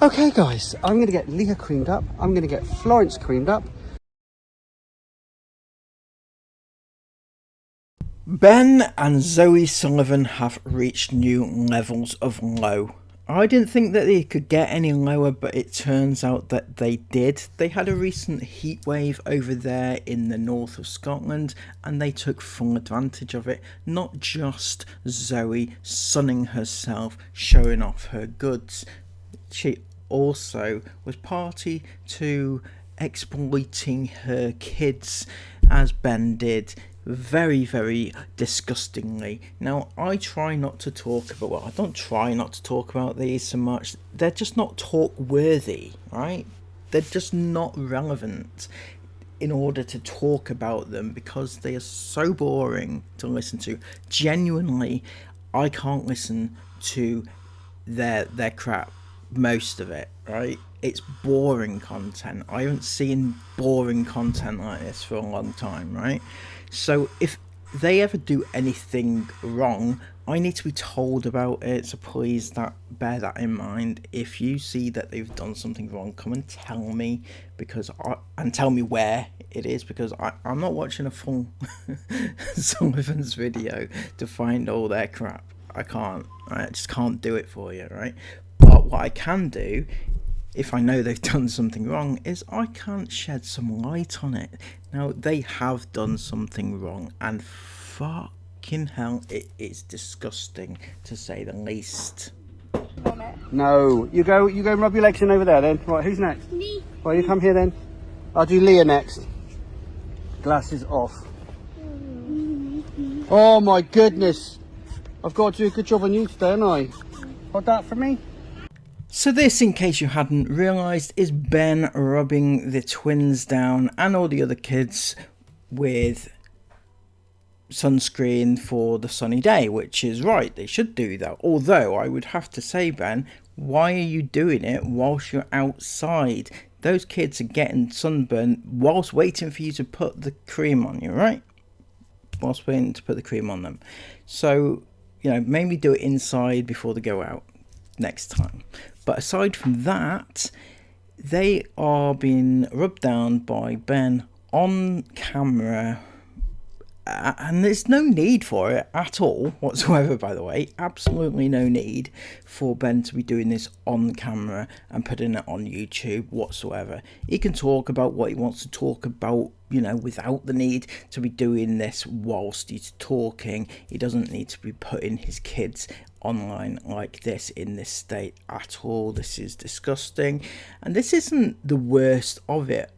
Okay guys, I'm going to get Leah creamed up, I'm going to get Florence creamed up. Ben and Zoe Sullivan have reached new levels of low. I didn't think that they could get any lower, but it turns out that they did. They had a recent heat wave over there in the north of Scotland and they took full advantage of it. Not just Zoe sunning herself, showing off her goods. She also was party to exploiting her kids, as Ben did, very, very disgustingly. Now, I try not to talk about, well, I don't try not to talk about these so much. They're just not talk worthy, right? They're just not relevant in order to talk about them because they are so boring to listen to. Genuinely, I can't listen to their crap, most of it, right? It's boring content. I haven't seen boring content like this for a long time, right? So if they ever do anything wrong, I need to be told about it. So please bear that in mind. If you see that they've done something wrong, come and tell me, and tell me where it is, because I'm not watching a full Sullivans video to find all their crap. I can't. I just can't do it for you, right? But what I can do, if I know they've done something wrong, is I can shed some light on it. Now, they have done something wrong, and fucking hell, it is disgusting, to say the least. No, you go and rub your legs in over there then. Right, who's next? Me. Well, you come here then. I'll do Leah next. Glasses off. Oh my goodness. I've got to do a good job on you today, haven't I? Got that for me? So this, in case you hadn't realised, is Ben rubbing the twins down and all the other kids with sunscreen for the sunny day, which is right, they should do that. Although I would have to say, Ben, why are you doing it whilst you're outside? Those kids are getting sunburned whilst waiting for you to put the cream on you, right? Whilst waiting to put the cream on them. So, you know, maybe do it inside before they go out next time. But aside from that, they are being rubbed down by Ben on camera, and there's no need for it at all whatsoever, by the way. Absolutely no need for Ben to be doing this on camera and putting it on YouTube whatsoever. He can talk about what he wants to talk about, you know, without the need to be doing this whilst he's talking. He doesn't need to be putting his kids online like this in this state at all. This is disgusting, and this isn't the worst of it.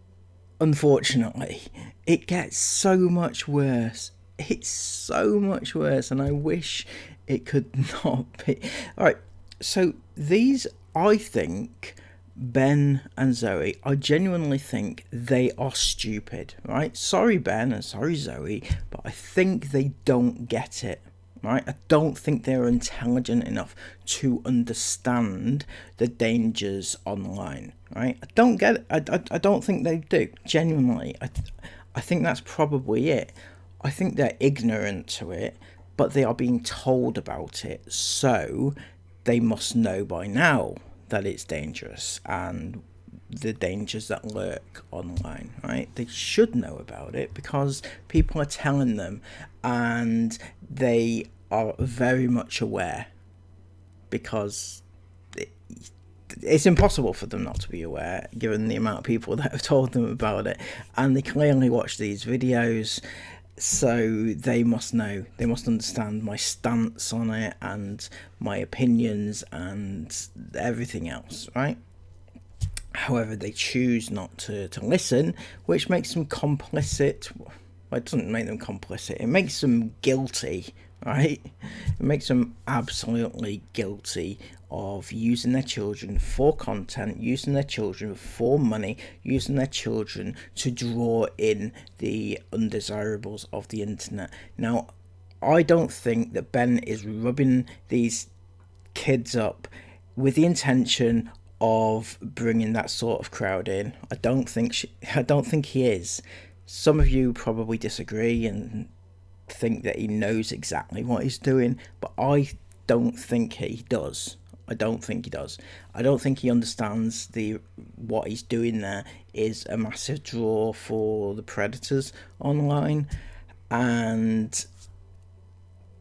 Unfortunately, it gets so much worse. It's so much worse, and I wish it could not be. Alright, so these, I think, Ben and Zoe, I genuinely think they are stupid, right? Sorry, Ben, and sorry, Zoe, but I think they don't get it. Right? I don't think they're intelligent enough to understand the dangers online. Right? I don't get it. I don't think they do. Genuinely, I think that's probably it. I think they're ignorant to it, but they are being told about it, so they must know by now that it's dangerous and the dangers that lurk online, right? They should know about it because people are telling them, and they are very much aware, because it's impossible for them not to be aware given the amount of people that have told them about it, and they clearly watch these videos, so they must know, they must understand my stance on it and my opinions and everything else, right? However, they choose not to listen, which makes them complicit. Well, it doesn't make them complicit, it makes them guilty, right? It makes them absolutely guilty of using their children for content, using their children for money, using their children to draw in the undesirables of the internet. Now, I don't think that Ben is rubbing these kids up with the intention of bringing that sort of crowd in. I don't think he is. Some of you probably disagree and think that he knows exactly what he's doing, but I don't think he does. I don't think he does. I don't think he understands what he's doing there is a massive draw for the predators online, and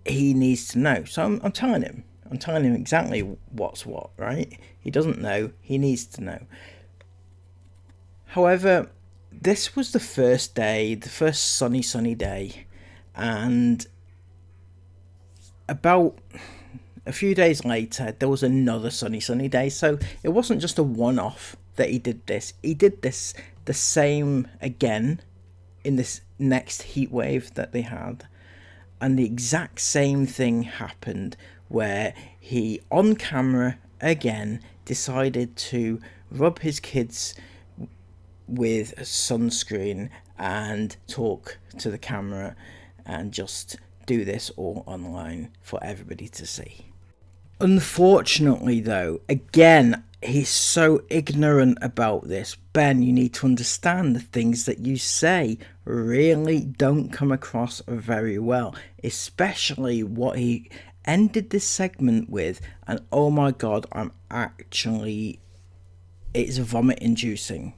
he needs to know. So I'm telling him. I'm telling him exactly what's what, right? He doesn't know. He needs to know. However, this was the first day, the first sunny day, and about a few days later, there was another sunny day. So it wasn't just a one-off that he did this. He did this the same again in this next heat wave that they had. And the exact same thing happened where he, on camera again, decided to rub his kids with sunscreen and talk to the camera and just do this all online for everybody to see. Unfortunately, though, again, he's so ignorant about this. Ben, you need to understand the things that you say really don't come across very well, especially what he ended this segment with. And oh my god, it's vomit inducing.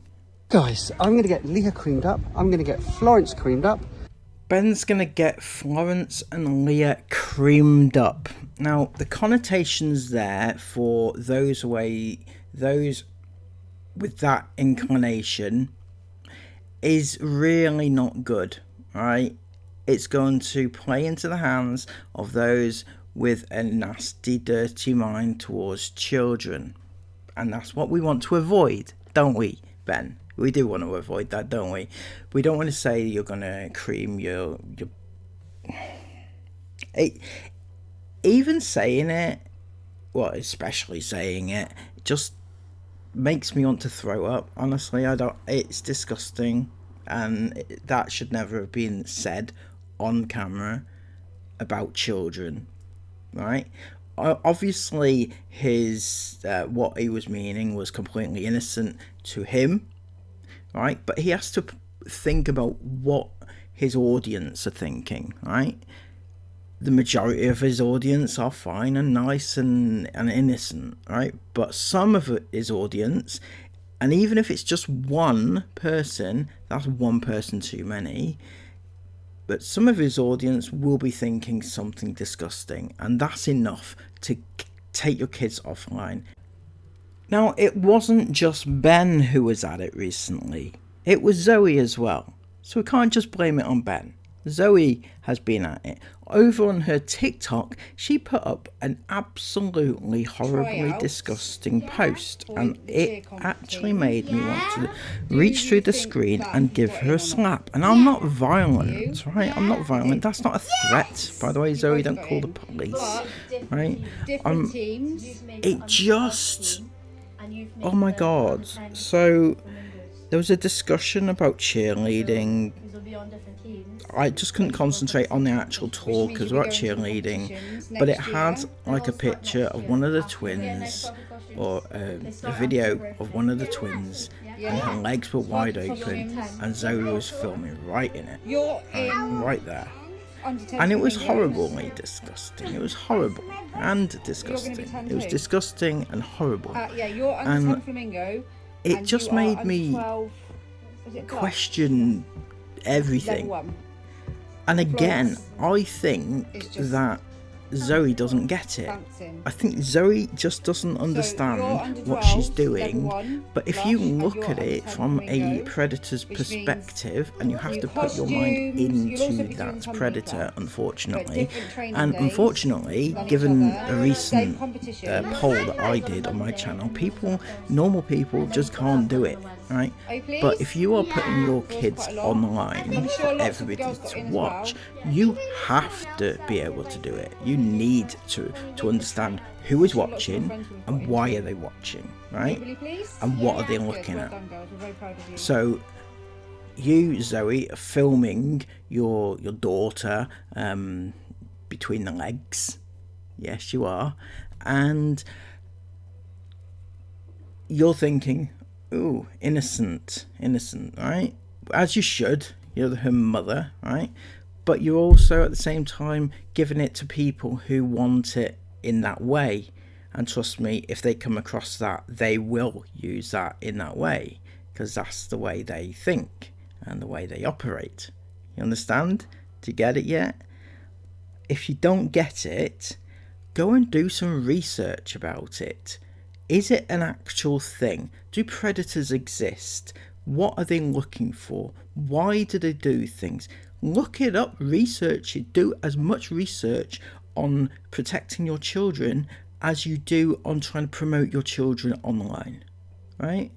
Guys, I'm going to get Leah creamed up. I'm going to get Florence creamed up. Ben's going to get Florence and Leah creamed up. Now, the connotations there for those with that inclination is really not good, right? It's going to play into the hands of those with a nasty, dirty mind towards children. And that's what we want to avoid, don't we, Ben? We do want to avoid that, don't we? We don't want to say you're going to cream your... Even saying it, well, especially saying it, just makes me want to throw up. Honestly, it's disgusting. And that should never have been said on camera about children, right? Obviously, what he was meaning was completely innocent to him, right? But he has to think about what his audience are thinking, right? The majority of his audience are fine and nice and innocent, right? But some of his audience, and even if it's just one person, that's one person too many, but some of his audience will be thinking something disgusting, and that's enough to take your kids offline. Now, it wasn't just Ben who was at it recently. It was Zoe as well. So we can't just blame it on Ben. Zoe has been at it. Over on her TikTok, she put up an absolutely horribly disgusting post, and it actually made me want to reach through the screen and give her a slap. And I'm not violent, right? I'm not violent. That's not a threat. By the way, Zoe, don't call the police, right? It just... Oh my god. So there was a discussion about cheerleading. I just couldn't concentrate on the actual talk because we're at cheerleading, but it had like a picture of one of the twins, or a video of one of the twins, and her legs were wide open, and Zoe was filming right in it, right there. And it was horribly disgusting. It was horrible and disgusting. It was disgusting and horrible. And it just made me question everything. And again, I think that Zoe doesn't get it. I think Zoe just doesn't understand what she's doing. But if you look at it from a predator's perspective, and you have to put your mind into that predator, unfortunately, and unfortunately, given a recent poll that I did on my channel, normal people just can't do it, right? But if you are putting your kids online for everybody to watch, you have to be able to do it. You need to understand who is watching and why are they watching, right? And what are they looking at? So you, Zoe, are filming your daughter between the legs. Yes, you are. And you're thinking, ooh, innocent, right? As you should. You're her mother, right? But you're also at the same time giving it to people who want it in that way, And trust me, if they come across that, they will use that in that way, because that's the way they think and the way they operate. You understand? Do you get it yet? If you don't get it, go and do some research about it. Is it an actual thing? Do predators exist? What are they looking for? Why do they do things? Look it up, research it. Do as much research on protecting your children as you do on trying to promote your children online, right?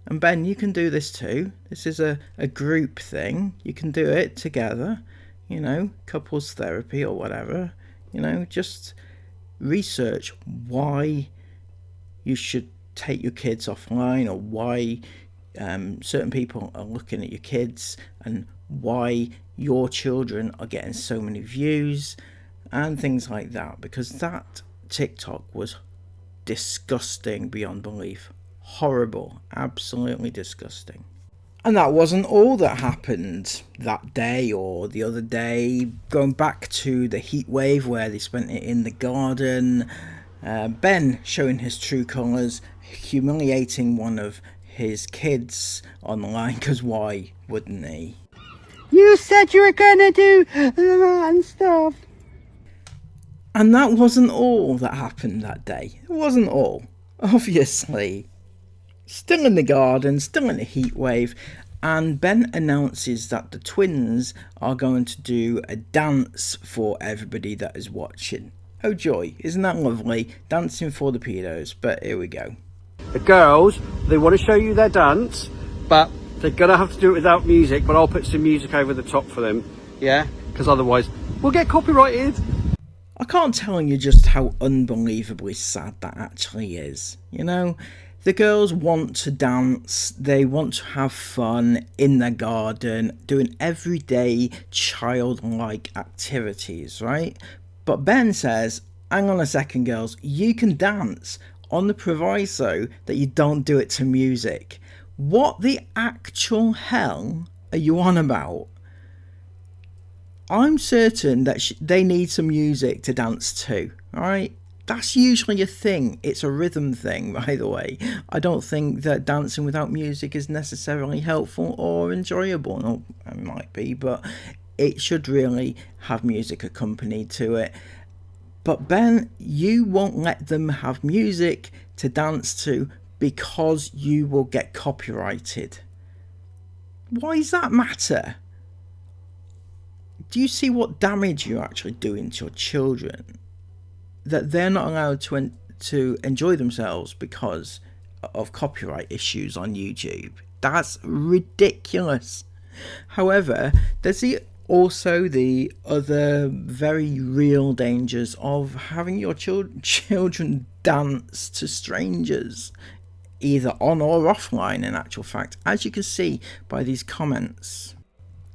And Ben, you can do this too. This is a group thing. You can do it together, couples therapy or whatever. Just research why you should take your kids offline, or why certain people are looking at your kids, and why your children are getting so many views and things like that, because that TikTok was disgusting beyond belief. Horrible, absolutely disgusting. And that wasn't all that happened that day or the other day. Going back to the heat wave where they spent it in the garden, Ben showing his true colours, humiliating one of his kids online, because why wouldn't he? You said you were gonna do that and stuff. And that wasn't all that happened that day. It wasn't all. Obviously. Still in the garden, still in a heat wave, and Ben announces that the twins are going to do a dance for everybody that is watching. Oh joy, isn't that lovely? Dancing for the pedos, but here we go. The girls, they want to show you their dance, but they're going to have to do it without music, but I'll put some music over the top for them, yeah? Because otherwise, we'll get copyrighted. I can't tell you just how unbelievably sad that actually is, The girls want to dance, they want to have fun in their garden, doing everyday childlike activities, right? But Ben says, hang on a second girls, you can dance on the proviso that you don't do it to music. What the actual hell are you on about? I'm certain that they need some music to dance to, alright? That's usually a thing. It's a rhythm thing, by the way. I don't think that dancing without music is necessarily helpful or enjoyable. No, it might be, but it should really have music accompanied to it. But Ben, you won't let them have music to dance to because you will get copyrighted. Why does that matter? Do you see what damage you're actually doing to your children? That they're not allowed to enjoy themselves because of copyright issues on YouTube. That's ridiculous. However, there's also the other very real dangers of having your children dance to strangers, either on or offline, in actual fact, as you can see by these comments.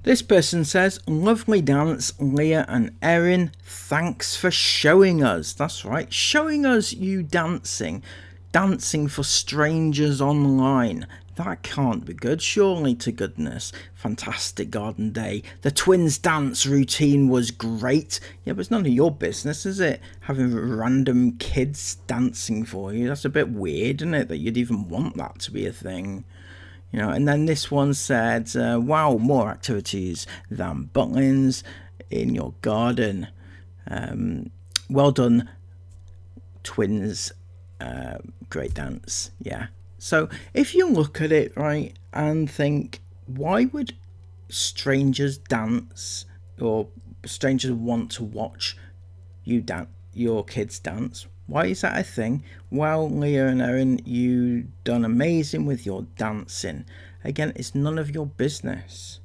This person says, lovely dance, Leah and Erin. Thanks for showing us. That's right, showing us you dancing for strangers online. That can't be good, surely to goodness. Fantastic garden day. The twins' dance routine was great. Yeah, but it's none of your business, is it? Having random kids dancing for you. That's a bit weird, isn't it? That you'd even want that to be a thing. And then this one said, wow, more activities than butlins in your garden. Well done, twins. Great dance. Yeah. So if you look at it, right, and think, why would strangers dance, or strangers want to watch your kids dance? Why is that a thing? Well, Leah and Erin, you done amazing with your dancing. Again, it's none of your business,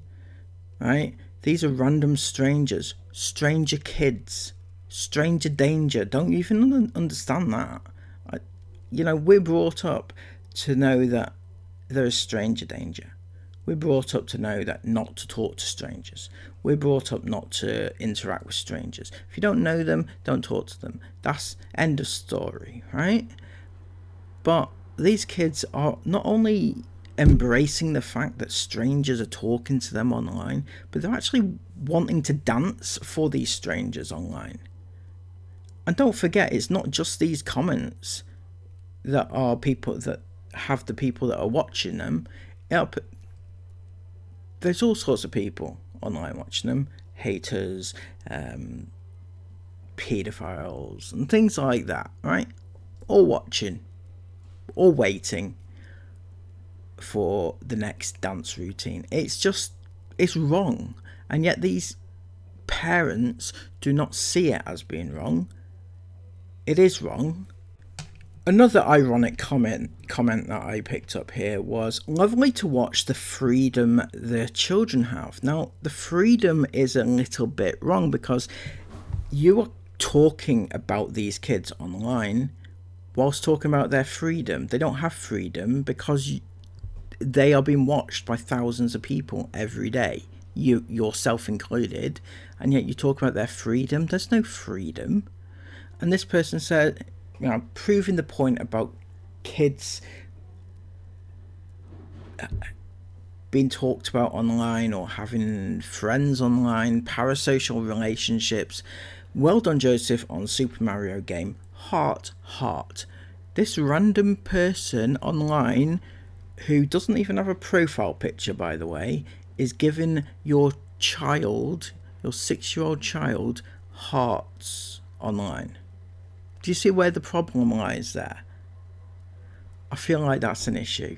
right? These are random strangers, stranger kids, stranger danger. Don't you even understand that? We're brought up to know that there is stranger danger. We're brought up to know that not to talk to strangers. We're brought up not to interact with strangers. If you don't know them, don't talk to them. That's end of story, right? But these kids are not only embracing the fact that strangers are talking to them online, but they're actually wanting to dance for these strangers online. And don't forget, it's not just these comments that are people that have the people that are watching them. There's all sorts of people online watching them, haters, pedophiles and things like that, right? All watching, all waiting for the next dance routine. It's wrong, and yet these parents do not see it as being wrong. It is wrong. Another ironic comment that I picked up here was, lovely to watch the freedom the children have. Now, the freedom is a little bit wrong, because you are talking about these kids online whilst talking about their freedom. They don't have freedom because they are being watched by thousands of people every day, yourself included, and yet you talk about their freedom. There's no freedom. And this person said, proving the point about kids being talked about online or having friends online, parasocial relationships. Well done, Joseph, on Super Mario game. Heart, heart. This random person online, who doesn't even have a profile picture, by the way, is giving your child, your 6-year-old child, hearts online. Do you see where the problem lies there? I feel like that's an issue.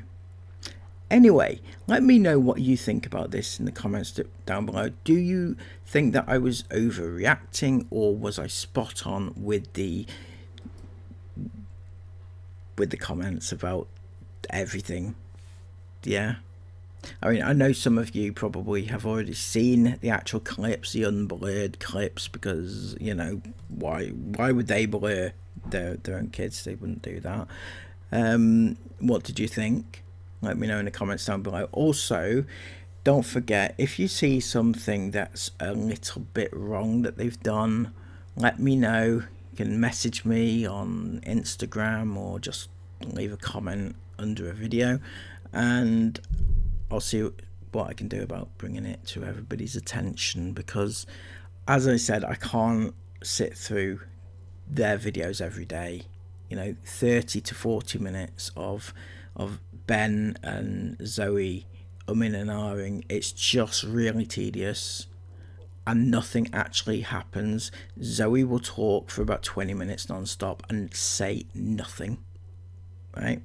Anyway, let me know what you think about this in the comments down below. Do you think that I was overreacting, or was I spot on with the comments about everything? Yeah. I mean, I know some of you probably have already seen the actual clips, the unblurred clips, because, why would they blur their own kids? They wouldn't do that. What did you think? Let me know in the comments down below. Also, don't forget, if you see something that's a little bit wrong that they've done, let me know. You can message me on Instagram or just leave a comment under a video, and I'll see what I can do about bringing it to everybody's attention, because, as I said, I can't sit through their videos every day. 30 to 40 minutes of Ben and Zoe umming and ahhing. It's just really tedious, and nothing actually happens. Zoe will talk for about 20 minutes non-stop and say nothing, right?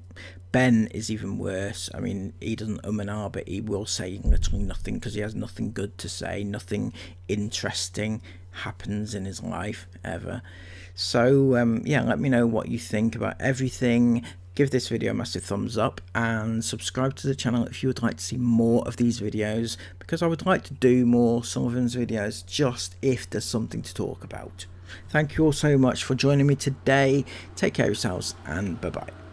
Ben is even worse. I mean, he doesn't and ah, but he will say literally nothing, because he has nothing good to say. Nothing interesting happens in his life ever. So yeah, let me know what you think about everything. Give this video a massive thumbs up, and subscribe to the channel if you would like to see more of these videos, because I would like to do more Sullivans videos, just if there's something to talk about. Thank you all so much for joining me today. Take care of yourselves, and bye bye.